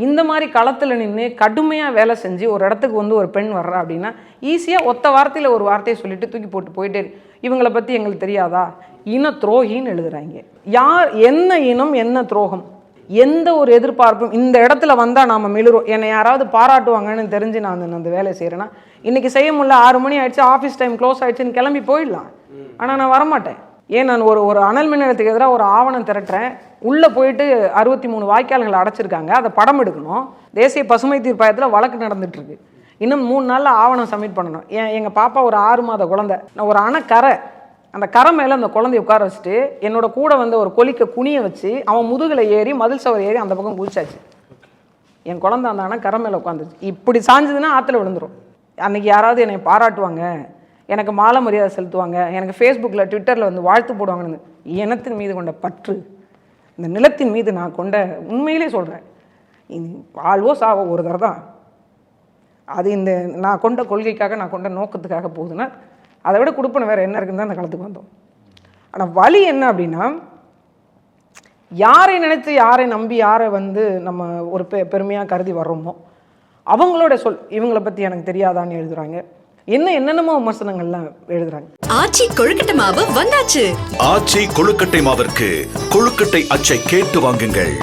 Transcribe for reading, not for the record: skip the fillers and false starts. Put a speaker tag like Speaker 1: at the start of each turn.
Speaker 1: இந்த மாதிரி களத்தில் நின்று கடுமையாக வேலை செஞ்சு ஒரு இடத்துக்கு வந்து ஒரு பெண் வர்றா அப்படின்னா ஈஸியாக ஒத்த வார்த்தையில் ஒரு வார்த்தையை சொல்லிட்டு தூக்கி போட்டு போயிட்டே இவங்களை பற்றி எங்களுக்கு தெரியாதா, இன துரோகின்னு எழுதுறாங்க. யார் என்ன இனம் என்ன துரோகம், எந்த ஒரு எதிர்பார்ப்பும் இந்த இடத்துல வந்தால் நாம் மிளறோம். என்னை யாராவது பாராட்டுவாங்கன்னு தெரிஞ்சு நான் அந்த வேலையை செய்கிறேன்னா இன்றைக்கி செய்ய முடியல, 6 மணி ஆயிடுச்சு, ஆஃபீஸ் டைம் க்ளோஸ் ஆகிடுச்சுன்னு கிளம்பி போயிடலாம். ஆனால் நான் வரமாட்டேன். ஏன் நான் ஒரு அனல் மின் நிலையத்துக்கு எதிராக ஒரு ஆவணம் திரட்டுறேன், உள்ளே போயிட்டு 63 வாய்க்கால்களை அடைச்சிருக்காங்க, அதை படம் எடுக்கணும். தேசிய பசுமை தீர்ப்பாயத்தில் வழக்கு நடந்துகிட்ருக்கு. இன்னும் 3 நாளில் ஆவணம் சப்மிட் பண்ணணும். எங்கள் பாப்பா ஒரு 6 மாத குழந்தை, நான் ஒரு அணைக்கரை அந்த கரை மேலே அந்த குழந்தைய உட்கார வச்சுட்டு என்னோட கூட வந்து ஒரு கொலிக்க குனியை வச்சு அவன் முதுகில் ஏறி மதில் சவர் ஏறி அந்த பக்கம் குதிச்சாச்சு. என் குழந்தை அந்த அணைக்கரை மேலே உட்காந்துச்சு. இப்படி சாஞ்சதுன்னா ஆற்றுல விழுந்துடும். அன்றைக்கி யாராவது என்னை பாராட்டுவாங்க, எனக்கு மாலை மரியாதை செலுத்துவாங்க, எனக்கு ஃபேஸ்புக்கில் ட்விட்டரில் வந்து வாழ்த்து போடுவாங்கன்னு இனத்தின் மீது கொண்ட பற்று, இந்த நிலத்தின் மீது நான் கொண்ட உண்மையிலே சொல்கிறேன், வாழ்வோ சாவோ ஒரு தடவை தான். அது இந்த நான் கொண்ட கொள்கைக்காக நான் கொண்ட நோக்கத்துக்காக போகுதுன்னா அதை விட கொடுப்பன வேறு என்ன இருக்குன்னு தான் அந்த காலத்துக்கு வந்தோம். ஆனால் வழி என்ன அப்படின்னா, யாரை நினைத்து யாரை நம்பி யாரை வந்து நம்ம ஒரு பெருமையாக கருதி வர்றோமோ அவங்களோட இவங்களை பற்றி எனக்கு தெரியாதான்னு எழுதுறாங்க. என்னென்னமோ விமர்சனங்கள்லாம் எழுதுறாங்க.
Speaker 2: ஆச்சி கொழுக்கட்டை மாவு வந்தாச்சு.
Speaker 3: ஆச்சி கொழுக்கட்டை மாவிற்கு கொழுக்கட்டை அச்சை கேட்டு வாங்குங்கள்.